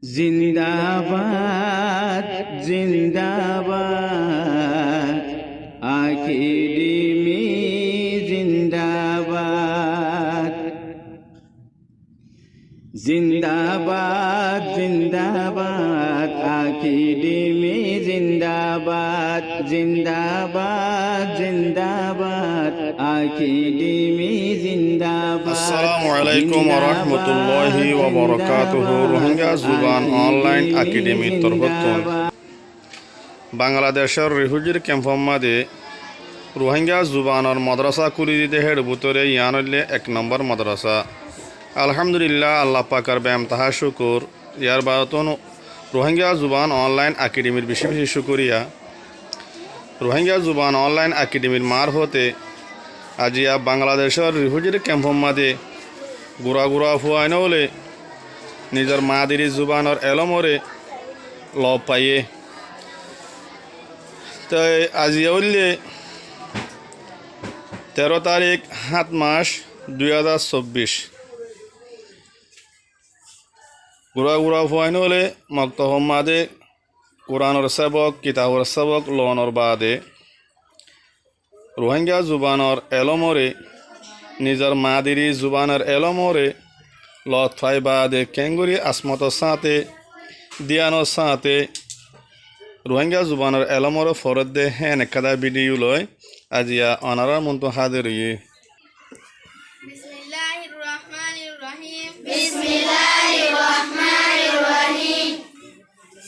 জিন্দাবাদ জিন্দাবাদ একাডেমি জিন্দাবাদ জিন্দাবাদ জিন্দাবাদ একাডেমি জিন্দাবাদ জিন্দাবাদ জিন্দাবাদ একাডেমি জিন্দাবাদ। আসসালামু আলাইকুম ওয়া রাহমাতুল্লাহি ওয়া বারাকাতুহু। রোহিঙ্গা জুবান অনলাইন একাডেমির তরফতন বাংলাদেশের রিফিউজির ক্যাম্পর মাঝে রোহিঙ্গা জুবানের মাদ্রাসা খুলি দিতে হেড ভিতরে ইয়ানলে 1 নম্বর মাদ্রাসা। আলহামদুলিল্লাহ, আল্লাহ পাকের বেমতাহা শুকুর। ইয়ার বাদতন রোহিঙ্গা জুবান অনলাইন একাডেমির বেশি বেশি শুকরিয়া। রোহিঙ্গা জুবান অনলাইন একাডেমির মার হতে আজিয়া বাংলাদেশের রিফিউজির ক্যাম্পর মাঝে গুড়া গুড়া ফুয়াইন হলে নিজের মাদিরি জুবানের এলমরে লব পাইয়ে। তাই আজিয়া উল্লে 13 তারিখ 7 মাস 2024 গুড়া গুড়া ফুয়াইন হলে মক্তহম মাদে কোরআনের সেবক কিতাবর সেবক লনের বাদে রোহিঙ্গা জুবানের এলমরে নিজের মাদিরি জুবানের এলমরে লত ফাই বাদে কেঙ্গুরি আসমতর সাথে দিয়ানোর সাথে রোহিঙ্গা জুবানের এলমরে ফরত দে হ্যাঁ নেকাদা ভিডিও লয় আজিয়া অনারা মন্ত হাদের ইয়ে। বিসমিল্লাহির রহমানির রহিম। বিসমিল্লাহির রহমানির রহিম।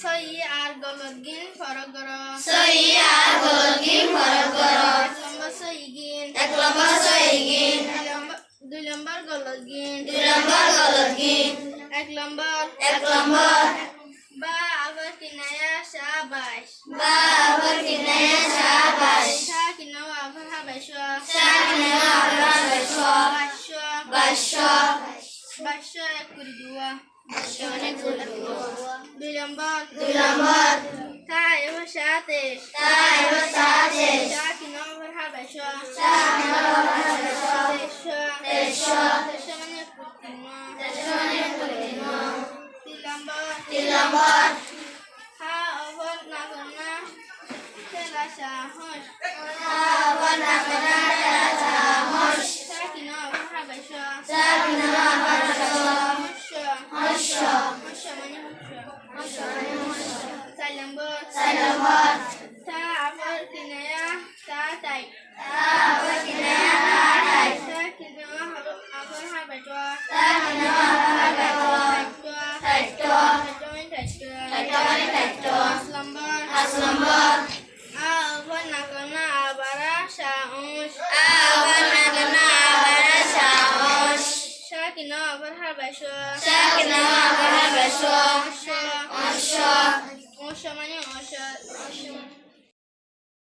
সই আর গলতগিন ফরক গর। সই আর গলতগিন ফরক গর। এক লম্বা সইগিন। 2 নম্বর গলতগিন। 2 নম্বর গলতগিন। 1 নম্বর বা আবার কিনায়া শাবাশ। বা আবার কিনায়া শাবাশ। সাকিনা আবার হাবাশা। সাকিনা আবার হাবাশা। বাশা বাশা এক করে দুয়া। বাশা এক করে দুয়া। 2 নম্বর তাই এবার সাথে। তাই এবার সাথে। সাকিনা আবার হাবাশা। সাকিনা আবার হাবাশা। তেশা মানে কুতিমা। তেশা মানে কুতিমা। 3 নম্বর হা আবার না করনা তেলা সাহস। হা আবার না করনা তেলা সাহস। সাকিনা আবার হাবাশা। সাকিনা আবার হাবাশা। হাসা মানে হাসা। 4 নম্বর তা আবার কিনায়া তা তাই। তা আবার কিনায়া তা তাই। সাকিনা আবার হাবাশা। সাকিনা আবার হাবাশা। Taito. 5 নম্বর আবার না করনা আবারা সাহস। আবার না করনা আবারা সাহস। সাকিনা আবার হাবাশা। সাকিনা আবার হাবাশা। হাসা মানে